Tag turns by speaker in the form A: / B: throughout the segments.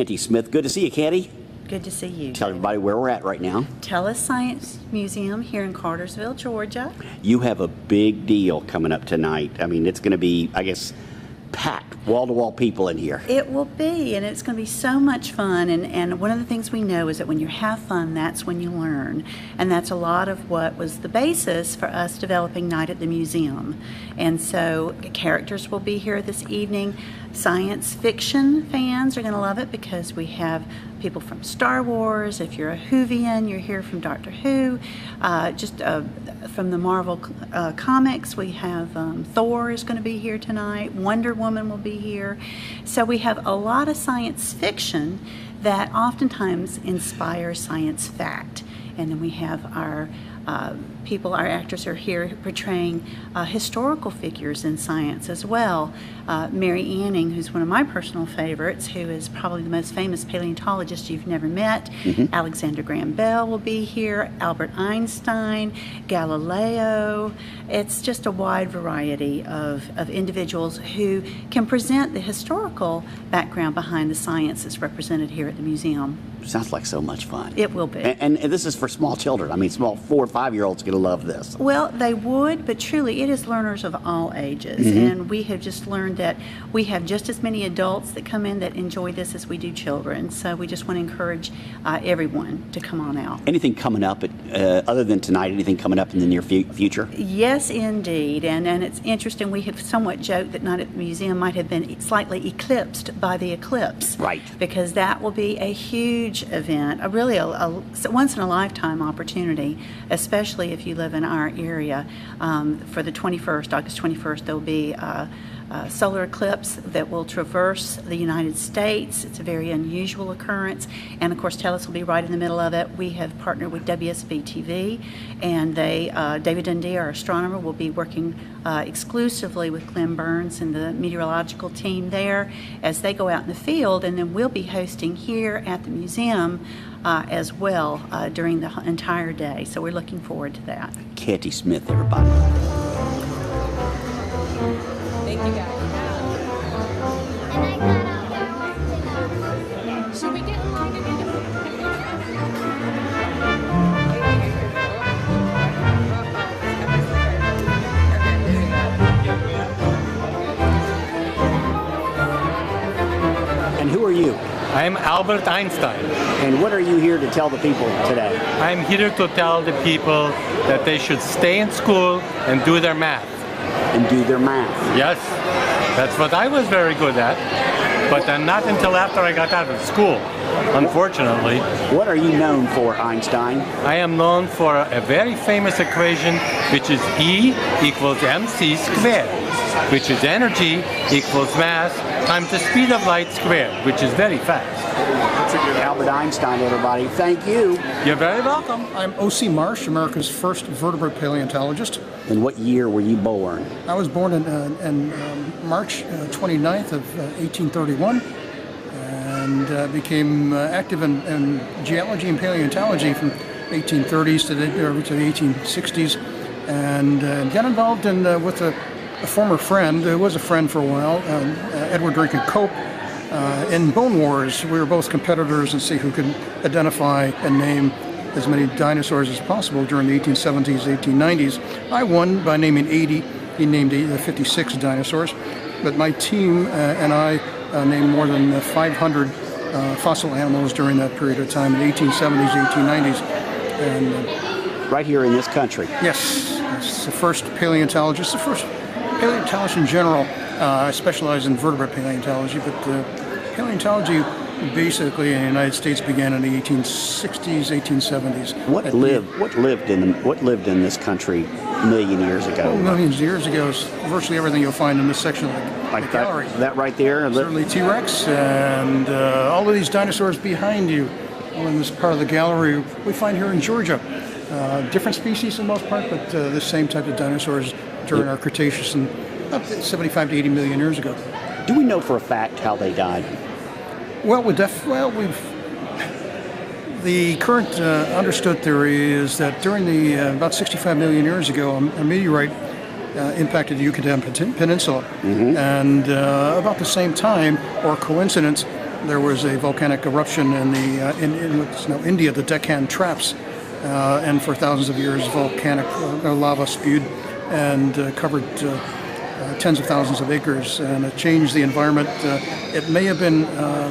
A: Canty Smith. Good to see you, Canty.
B: Good to see you.
A: Tell everybody where we're at right now.
B: Tellus Science Museum here in Cartersville, Georgia.
A: You have a big deal coming up tonight. I mean, it's going to be, I guess, packed, wall-to-wall people in here.
B: It will be, and it's going to be so much fun. And one of the things we know is that when you have fun, that's when you learn. And that's a lot of what was the basis for us developing Night at the Museum. And so characters will be here this evening. Science fiction fans are going to love it because we have people from Star Wars. If you're a Whovian, you're here from Doctor Who. From the Marvel comics, we have Thor is going to be here tonight. Wonder Woman will be here. So we have a lot of science fiction that oftentimes inspires science fact. And then we have our our actors are here portraying historical figures in science as well. Mary Anning, who's one of my personal favorites, who is probably the most famous paleontologist you've never met. Alexander Graham Bell will be here, Albert Einstein, Galileo. It's just a wide variety of individuals who can present the historical background behind the science that's represented here at the museum.
A: Sounds like so much fun.
B: It will be.
A: And this is for small children. I mean, small 4- or 5-year-olds going to love this.
B: Well, they would, but truly it is learners of all ages. And we have just learned that we have just as many adults that come in that enjoy this as we do children. So we just want to encourage everyone to come on out.
A: Anything coming up, other than tonight, anything coming up in the near future?
B: Yes, indeed. And it's interesting, we have somewhat joked that Night at the Museum might have been slightly eclipsed by the eclipse.
A: Right.
B: Because that will be a huge event, a once-in-a-lifetime opportunity, especially if you live in our area. For the 21st, August 21st, there will be a solar eclipse that will traverse the United States. It's a very unusual occurrence, and of course Tellus will be right in the middle of it. We have partnered with WSB-TV, and David Dundee, our astronomer, will be working exclusively with Glenn Burns and the meteorological team there as they go out in the field, and then we'll be hosting here at the museum as well during the entire day. So we're looking forward to that.
A: Canty Smith, everybody.
C: Thank you, guys.
D: And I got out there.
C: Should we get in line again?
A: And who are you?
E: I'm Albert Einstein.
A: And what are you here to tell the people today?
E: I'm here to tell the people that they should stay in school and do their math.
A: And do their math.
E: Yes, that's what I was very good at, but then not until after I got out of school, unfortunately.
A: What are you known for, Einstein?
E: I am known for a very famous equation, which is E equals mc squared, which is energy equals mass times the speed of light squared, which is very fast.
A: Albert Einstein, everybody. Thank you.
E: You're very welcome.
F: I'm O.C. Marsh, America's first vertebrate paleontologist.
A: And what year were you born?
F: I was born in March 29th of 1831 and became active in geology and paleontology from 1830s to the 1860s, and got involved with a former friend, who was a friend for a while, Edward Drinking Cope, in bone wars. We were both competitors and see who could identify and name as many dinosaurs as possible during the 1870s, 1890s. I won by naming 80. He named 56 dinosaurs. But my team and I named more than 500 fossil animals during that period of time, in the 1870s, 1890s. And,
A: right here in this country?
F: Yes. It's the first paleontologist, the first paleontologist in general. I specialize in vertebrate paleontology, but paleontology basically in the United States began in the 1860s, 1870s.
A: What lived in this country a million years ago?
F: Millions of years ago is virtually everything you'll find in this section of the gallery.
A: That right there?
F: Certainly T-Rex and all of these dinosaurs behind you. All in this part of the gallery we find here in Georgia. Different species for the most part, but the same type of dinosaurs during our Cretaceous and about 75 to 80 million years ago.
A: Do we know for a fact how they died?
F: Well, the current understood theory is that during the about 65 million years ago, a meteorite impacted the Yucatan Peninsula, and about the same time, or coincidence, there was a volcanic eruption in what's now India, the Deccan Traps, and for thousands of years, volcanic lava spewed and covered tens of thousands of acres, and it changed the environment. It may have been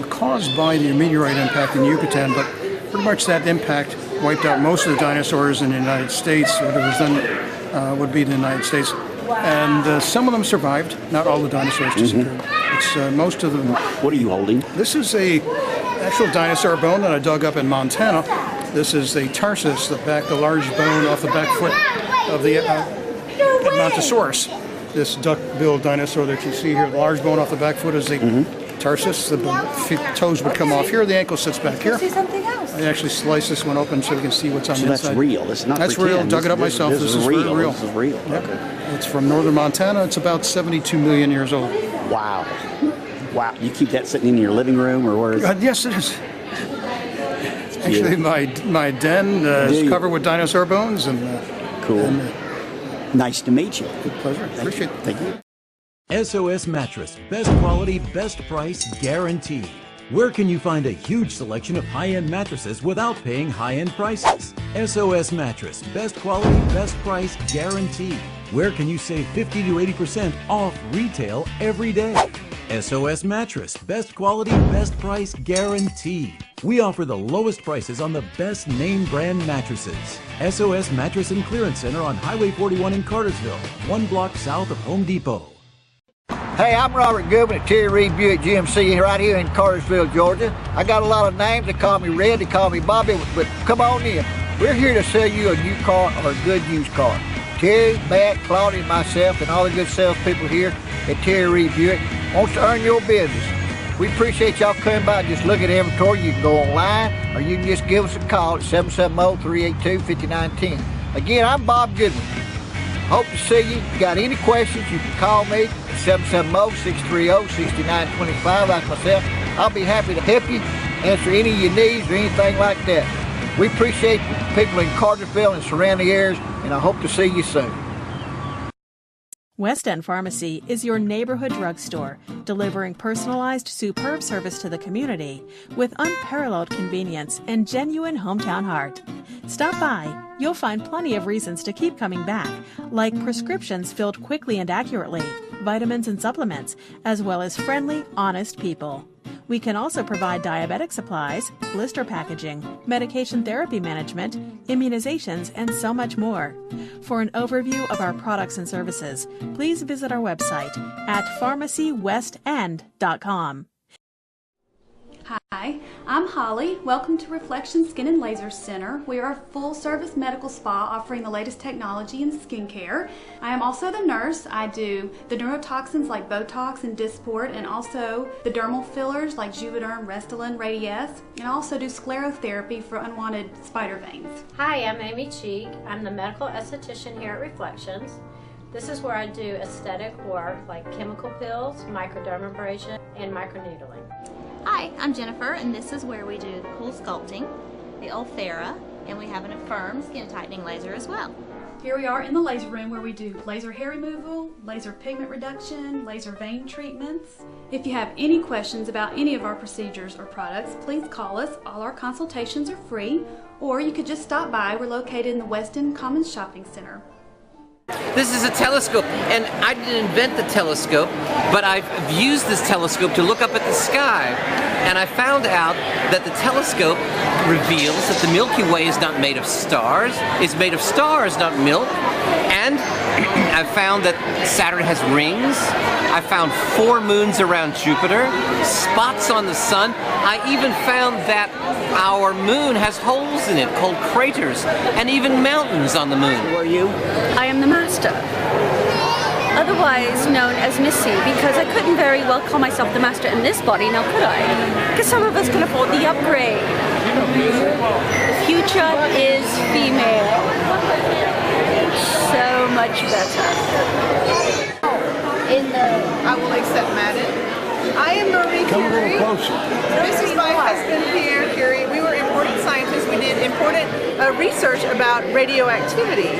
F: caused by the meteorite impact in Yucatan, but pretty much that impact wiped out most of the dinosaurs in the United States, what it was then would be the United States. And some of them survived. Not all the dinosaurs disappeared. It's most of them.
A: What are you holding?
F: This is a actual dinosaur bone that I dug up in Montana. This is the tarsus, the large bone off the back foot of the Montosaurus. This duck-billed dinosaur that you see here, the large bone off the back foot is the tarsus. The toes would come off here. The ankle sits back here.
C: See something else.
F: I actually sliced this one open so you can see what's on the
A: So
F: inside.
A: that's real. It's not
F: That's
A: pretend.
F: real. Dug it up myself. This is
A: real.
F: real.
A: This is real.
F: Yep.
A: Okay.
F: It's from northern Montana. It's about 72 million years old.
A: Wow. Wow. You keep that sitting in your living room or where is it?
F: Yes, it is. Actually, my den is covered with dinosaur bones. And
A: Cool. Nice to meet you.
F: good pleasure. Appreciate it.
A: Thank you.
G: SOS Mattress, best quality, best price, guaranteed. Where can you find a huge selection of high-end mattresses without paying high-end prices? SOS Mattress, best quality, best price, guaranteed. Where can you save 50 to 80% off retail every day? SOS Mattress, best quality, best price, guaranteed. We offer the lowest prices on the best name brand mattresses. SOS Mattress and Clearance Center on Highway 41 in Cartersville, 1 block south of Home Depot.
H: Hey, I'm Robert Goodman at Terry Reed Buick GMC right here in Cartersville, Georgia. I got a lot of names. They call me Red, they call me Bobby, but come on in. We're here to sell you a new car or a good used car. Terry, Matt, Claudia, and myself, and all the good salespeople here at Terry Reed Buick wants to earn your business. We appreciate y'all coming by and just look at the inventory. You can go online or you can just give us a call at 770-382-5910. Again, I'm Bob Goodman. Hope to see you. If you got any questions, you can call me at 770-630-6925 like myself. I'll be happy to help you, answer any of your needs or anything like that. We appreciate people in Cartersville and surrounding areas, and I hope to see you soon.
I: West End Pharmacy is your neighborhood drugstore, delivering personalized, superb service to the community with unparalleled convenience and genuine hometown heart. Stop by. You'll find plenty of reasons to keep coming back, like prescriptions filled quickly and accurately, vitamins and supplements, as well as friendly, honest people. We can also provide diabetic supplies, blister packaging, medication therapy management, immunizations, and so much more. For an overview of our products and services, please visit our website at pharmacywestend.com.
J: Hi, I'm Holly. Welcome to Reflection Skin and Laser Center. We are a full-service medical spa offering the latest technology in skincare. I am also the nurse. I do the neurotoxins like Botox and Dysport, and also the dermal fillers like Juvederm, Restylane, Radiesse, and I also do sclerotherapy for unwanted spider veins.
K: Hi, I'm Amy Cheek. I'm the medical esthetician here at Reflections. This is where I do aesthetic work like chemical peels, microdermabrasion, and microneedling.
L: Hi, I'm Jennifer, and this is where we do the cool sculpting, the Ulthera, and we have an Affirm skin tightening laser as well.
J: Here we are in the laser room where we do laser hair removal, laser pigment reduction, laser vein treatments. If you have any questions about any of our procedures or products, please call us. All our consultations are free, or you could just stop by. We're located in the West End Commons Shopping Center.
M: This is a telescope, and I didn't invent the telescope, but I've used this telescope to look up at the sky, and I found out that the telescope reveals that the Milky Way is not made of stars, it's made of stars, not milk, and I found that Saturn has rings. I found 4 moons around Jupiter, spots on the sun. I even found that our moon has holes in it called craters, and even mountains on the moon.
A: Who are you?
N: I am the master, otherwise known as Missy, because I couldn't very well call myself the master in this body, now could I? Because some of us can afford the upgrade. The future is female. So much better.
C: I will accept Madden. I am Marie Curie. This is my husband Pierre Curie. We were important scientists. We did important research about radioactivity.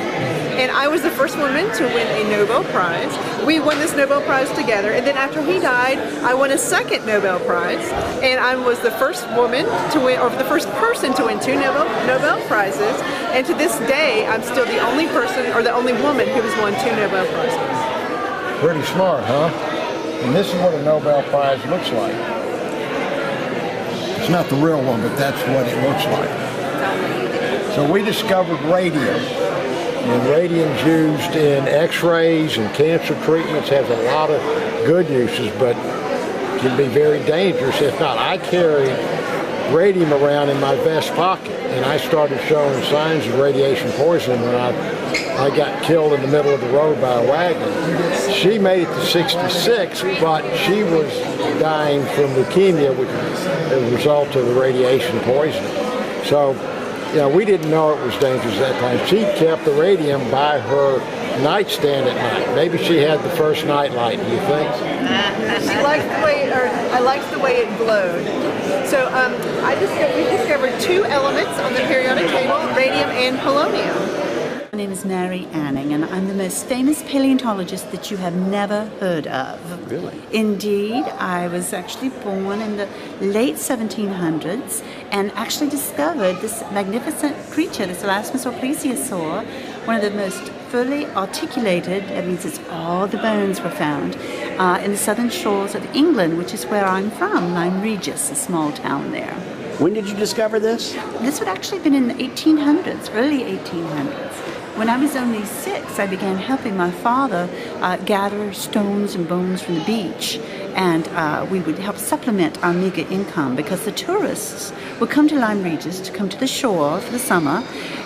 C: and I was the first woman to win a Nobel Prize. We won this Nobel Prize together, and then after he died, I won a second Nobel Prize, and I was the first woman to win, or the first person to win 2 Nobel Prizes, and to this day, I'm still the only person, or the only woman who has won 2 Nobel Prizes.
O: Pretty smart, huh? And this is what a Nobel Prize looks like. It's not the real one, but that's what it looks like. So we discovered radium. And radium's used in x-rays and cancer treatments, has a lot of good uses, but can be very dangerous if not. I carried radium around in my vest pocket, and I started showing signs of radiation poisoning when I got killed in the middle of the road by a wagon. She made it to 66, but she was dying from leukemia, which was a result of the radiation poisoning. So, we didn't know it was dangerous at that time. She kept the radium by her nightstand at night. Maybe she had the first night light, do you think?
C: She liked the way, or I liked the way it glowed. So we discovered 2 elements on the periodic table, radium and polonium.
B: My name is Mary Anning, and I'm the most famous paleontologist that you have never heard of.
A: Really?
B: Indeed, I was actually born in the late 1700s and actually discovered this magnificent creature, this Elasmus or plesiosaur, one of the most fully articulated, that means it's all the bones were found, in the southern shores of England, which is where I'm from, Lyme Regis, a small town there.
A: When did you discover this?
B: This would actually have been in the 1800s, early 1800s. When I was only 6, I began helping my father gather stones and bones from the beach, and we would help supplement our meager income because the tourists would come to Lyme Regis to come to the shore for the summer,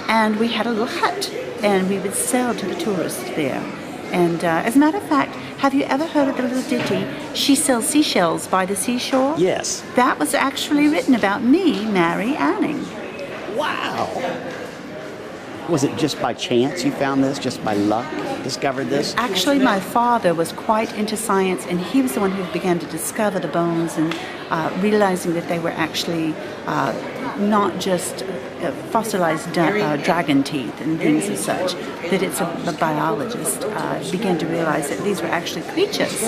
B: and we had a little hut, and we would sell to the tourists there. And as a matter of fact, have you ever heard of the little ditty, She Sells Seashells by the Seashore?
A: Yes.
B: That was actually written about me, Mary Anning.
A: Wow. Was it just by chance you found this, just by luck, discovered this?
B: Actually, my father was quite into science, and he was the one who began to discover the bones and realizing that they were actually not just fossilized dragon teeth and things as such, that it's a biologist began to realize that these were actually creatures.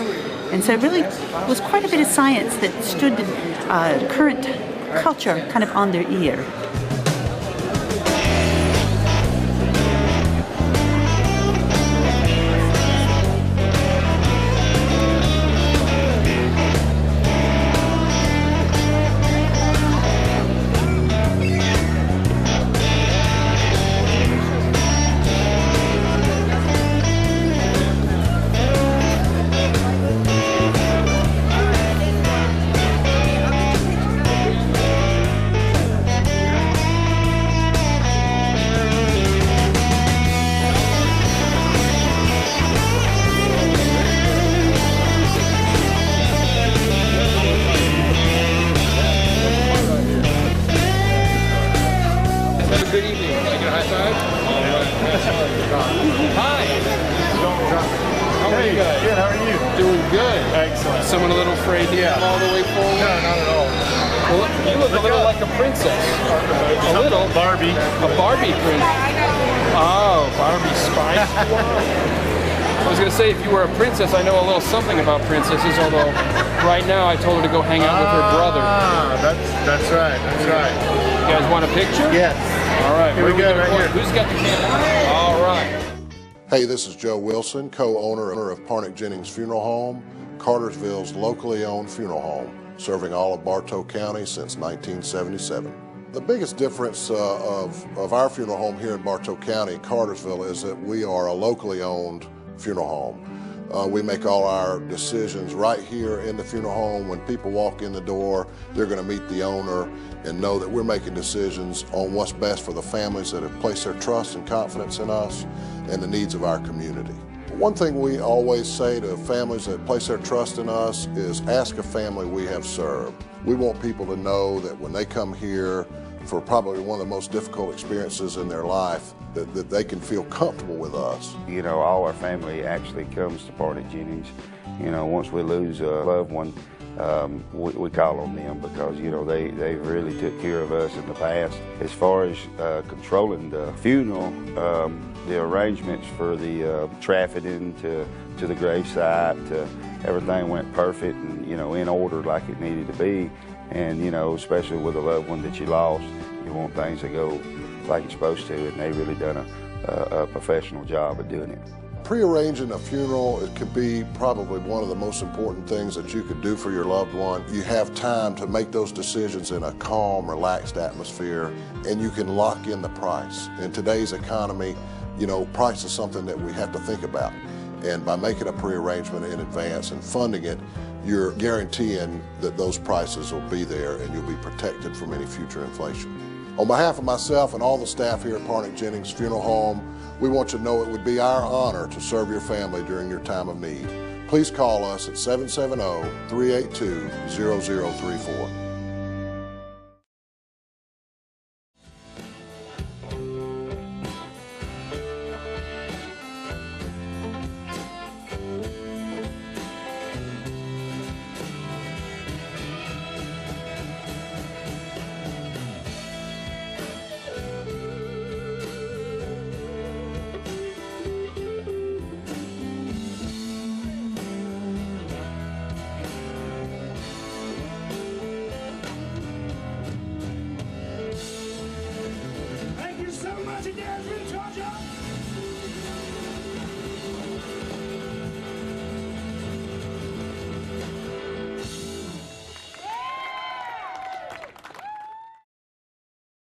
B: And so it really was quite a bit of science that stood the current culture kind of on their ear.
P: Someone a little afraid to come all the way forward?
O: No, not at all.
P: Well, you look a little like a princess. A little.
O: Barbie.
P: A Barbie princess. Oh, Barbie Spice. I was going to say, if you were a princess, I know a little something about princesses, although right now I told her to go hang out with her brother.
O: That's right, that's right.
P: You guys want a picture?
O: Yes.
P: All right,
O: here we go, right here.
P: Who's got the camera? All right.
Q: Hey, this is Joe Wilson, co-owner of Parnick Jennings Funeral Home, Cartersville's locally owned funeral home, serving all of Bartow County since 1977. The biggest difference of our funeral home here in Bartow County, Cartersville, is that we are a locally owned funeral home. We make all our decisions right here in the funeral home. When people walk in the door, they're going to meet the owner and know that we're making decisions on what's best for the families that have placed their trust and confidence in us and the needs of our community. One thing we always say to families that place their trust in us is ask a family we have served. We want people to know that when they come here for probably one of the most difficult experiences in their life, that they can feel comfortable with us.
R: You know, all our family actually comes to Parnick Jennings. You know, once we lose a loved one, we call on them because, you know, they really took care of us in the past. As far as controlling the funeral, the arrangements for the trafficking to the gravesite, everything went perfect and, you know, in order like it needed to be. And, you know, especially with a loved one that you lost, you want things to go like it's supposed to, and they really done a professional job of doing it.
Q: Pre-arranging a funeral, it could be probably one of the most important things that you could do for your loved one. You have time to make those decisions in a calm, relaxed atmosphere, and you can lock in the price. In today's economy, you know, price is something that we have to think about. And by making a pre-arrangement in advance and funding it, you're guaranteeing that those prices will be there and you'll be protected from any future inflation. On behalf of myself and all the staff here at Parnick Jennings Funeral Home, we want you to know it would be our honor to serve your family during your time of need. Please call us at 770-382-0034.